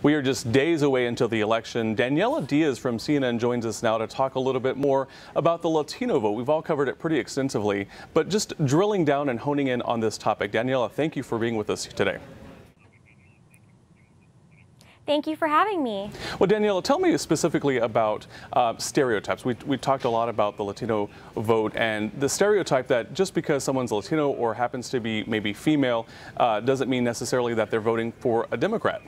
We are just days away until the election. Daniela Diaz from CNN joins us now to talk a little bit more about the Latino vote. We've all covered it pretty extensively, but just drilling down and honing in on this topic. Daniela, thank you for being with us today. Thank you for having me. Well, Daniela, tell me specifically about stereotypes. We talked a lot about the Latino vote and the stereotype that just because someone's Latino or happens to be maybe female doesn't mean necessarily that they're voting for a Democrat.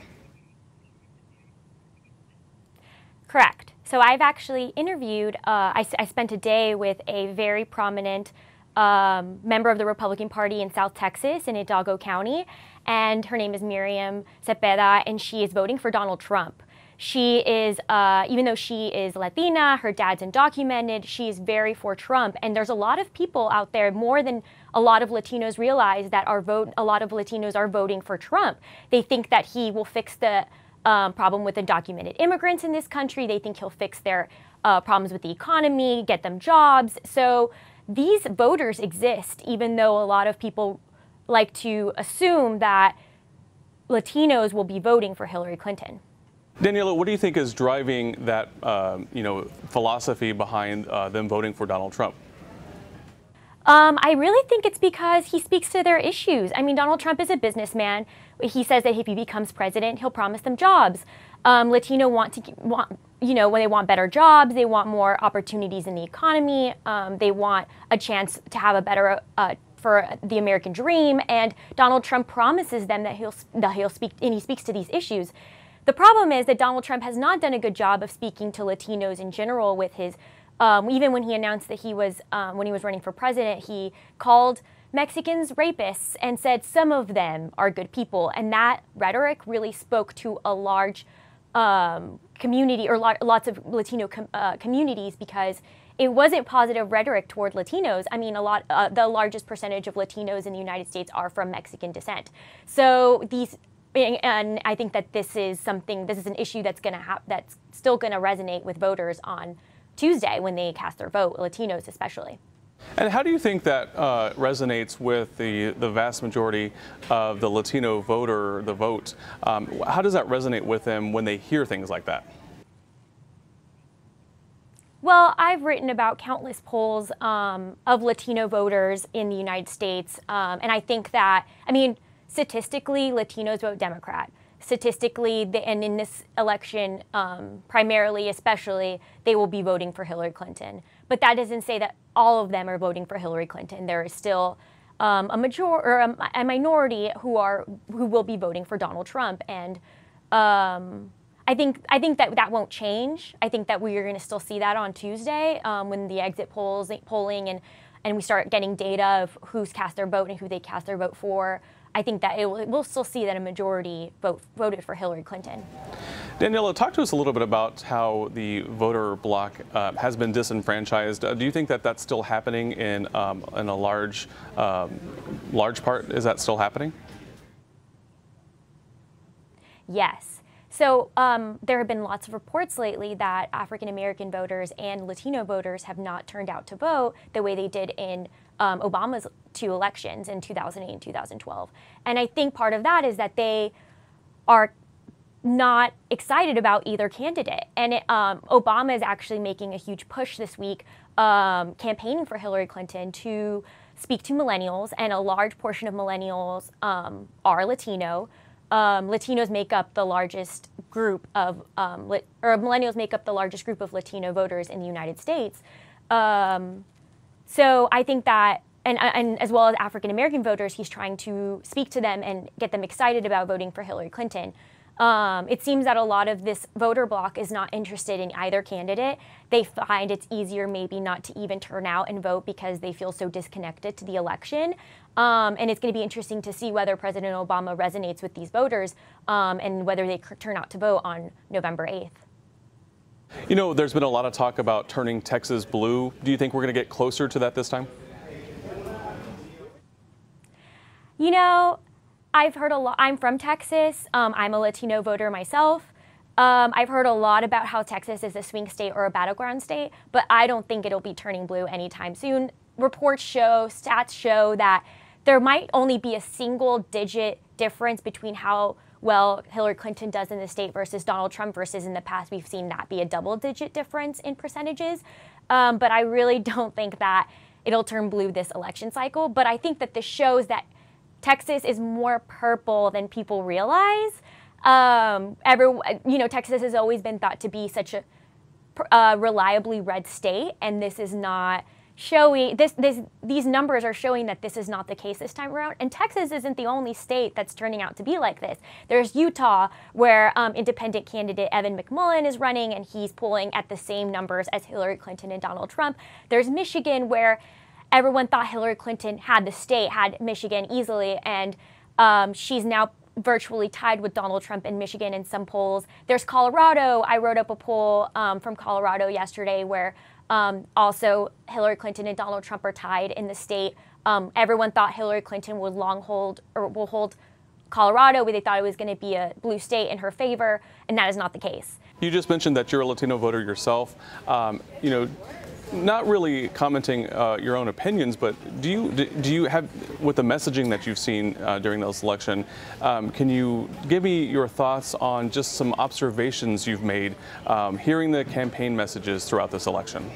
Correct. So I've actually interviewed, I spent a day with a very prominent member of the Republican Party in South Texas in Hidalgo County, and her name is Miriam Cepeda, and she is voting for Donald Trump. She is, even though she is Latina, her dad's undocumented, she is very for Trump. And there's a lot of people out there, more than a lot of Latinos realize, that a lot of Latinos are voting for Trump. They think that he will fix the problem with undocumented immigrants in this country. They think he'll fix their problems with the economy, get them jobs. So these voters exist, even though a lot of people like to assume that Latinos will be voting for Hillary Clinton. Daniela, what do you think is driving that philosophy behind them voting for Donald Trump? I really think it's because he speaks to their issues. I mean, Donald Trump is a businessman. He says that if he becomes president, he'll promise them jobs. Latino when they want better jobs, they want more opportunities in the economy. They want a chance to have a better for the American dream. And Donald Trump promises them that he'll speak, and he speaks to these issues. The problem is that Donald Trump has not done a good job of speaking to Latinos in general with his. Even when he announced that when he was running for president, he called Mexicans rapists and said some of them are good people. And that rhetoric really spoke to a large community, or lots of Latino communities, because it wasn't positive rhetoric toward Latinos. I mean, the largest percentage of Latinos in the United States are from Mexican descent. So and I think that this is an issue that's still gonna resonate with voters on Tuesday when they cast their vote, Latinos especially. And how do you think that resonates with the vast majority of the Latino voter, the vote? How does that resonate with them when they hear things like that? Well, I've written about countless polls of Latino voters in the United States, and I think that, statistically, Latinos vote Democrat. Statistically, and in this election, primarily, especially, they will be voting for Hillary Clinton. But that doesn't say that all of them are voting for Hillary Clinton. There is still a minority who will be voting for Donald Trump, and I think that won't change. I think that we are going to still see that on Tuesday when the exit polling and we start getting data of who's cast their vote and who they cast their vote for. I think that we'll still see that a majority voted for Hillary Clinton. Daniela, talk to us a little bit about how the voter bloc has been disenfranchised. Do you think that that's still happening in a large part? Is that still happening? Yes. So there have been lots of reports lately that African American voters and Latino voters have not turned out to vote the way they did in Obama's two elections in 2008 and 2012. And I think part of that is that they are not excited about either candidate. And Obama is actually making a huge push this week, campaigning for Hillary Clinton to speak to millennials, and a large portion of millennials are Latino. Latinos make up the largest group of, millennials make up the largest group of Latino voters in the United States. So I think that, and as well as African American voters, he's trying to speak to them and get them excited about voting for Hillary Clinton. It seems that a lot of this voter bloc is not interested in either candidate. They find it's easier maybe not to even turn out and vote because they feel so disconnected to the election. And it's going to be interesting to see whether President Obama resonates with these voters and whether they turn out to vote on November 8th. You know, there's been a lot of talk about turning Texas blue. Do you think we're going to get closer to that this time? You know, I've heard a lot. I'm from Texas. I'm a Latino voter myself. I've heard a lot about how Texas is a swing state or a battleground state, but I don't think it'll be turning blue anytime soon. Reports show, stats show that there might only be a single-digit difference between well Hillary Clinton does in the state versus Donald Trump, versus in the past we've seen that be a double-digit difference in percentages. But I really don't think that it'll turn blue this election cycle. But I think that this shows that Texas is more purple than people realize. Texas has always been thought to be such a reliably red state, and this is not showing. These numbers are showing that this is not the case this time around. And Texas isn't the only state that's turning out to be like this. There's Utah, where independent candidate Evan McMullin is running, and he's polling at the same numbers as Hillary Clinton and Donald Trump. There's Michigan, where everyone thought Hillary Clinton had Michigan easily, and she's now virtually tied with Donald Trump in Michigan in some polls. There's Colorado. I wrote up a poll from Colorado yesterday where also Hillary Clinton and Donald Trump are tied in the state. Everyone thought Hillary Clinton would will hold Colorado, but they thought it was going to be a blue state in her favor, and that is not the case. You just mentioned that you're a Latino voter yourself. Not really commenting your own opinions, but do you have, with the messaging that you've seen during this election, can you give me your thoughts on just some observations you've made hearing the campaign messages throughout this election?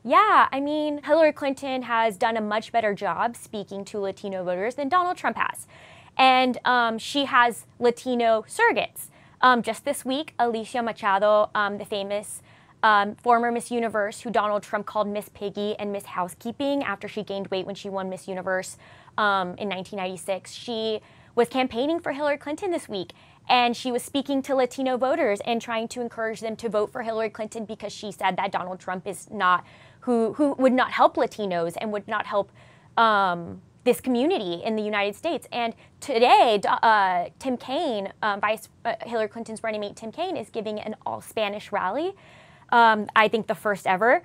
Yeah, I mean, Hillary Clinton has done a much better job speaking to Latino voters than Donald Trump has. And she has Latino surrogates. Just this week, Alicia Machado, the famous former Miss Universe, who Donald Trump called Miss Piggy and Miss Housekeeping after she gained weight when she won Miss Universe in 1996. She was campaigning for Hillary Clinton this week, and she was speaking to Latino voters and trying to encourage them to vote for Hillary Clinton because she said that Donald Trump is not, who would not help Latinos and would not help this community in the United States. And today, Tim Kaine, Hillary Clinton's running mate Tim Kaine, is giving an all-Spanish rally. I think the first ever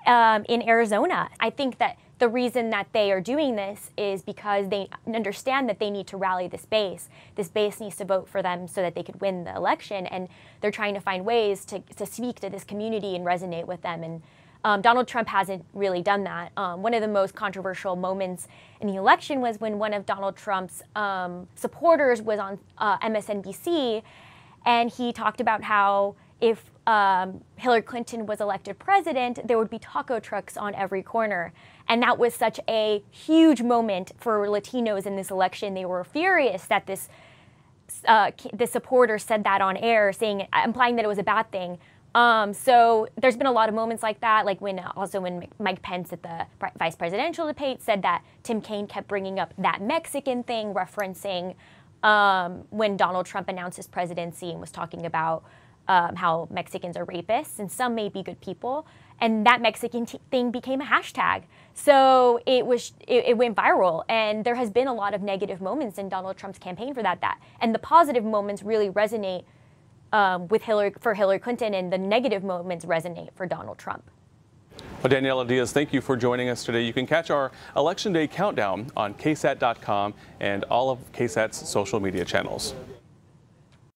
in Arizona. I think that the reason that they are doing this is because they understand that they need to rally this base. This base needs to vote for them so that they could win the election, and they're trying to find ways to speak to this community and resonate with them. And Donald Trump hasn't really done that. One of the most controversial moments in the election was when one of Donald Trump's supporters was on MSNBC, and he talked about how if Hillary Clinton was elected president, there would be taco trucks on every corner. And that was such a huge moment for Latinos in this election. They were furious that this supporter said that on air, implying that it was a bad thing. So there's been a lot of moments like that, like when Mike Pence at the vice presidential debate said that Tim Kaine kept bringing up that Mexican thing, referencing when Donald Trump announced his presidency and was talking about how Mexicans are rapists and some may be good people, and that Mexican thing became a hashtag. So it went viral, and there has been a lot of negative moments in Donald Trump's campaign for that, and the positive moments really resonate for Hillary Clinton, and the negative moments resonate for Donald Trump. Well, Daniela Diaz, thank you for joining us today. You can catch our Election Day countdown on KSAT.com and all of KSAT's social media channels.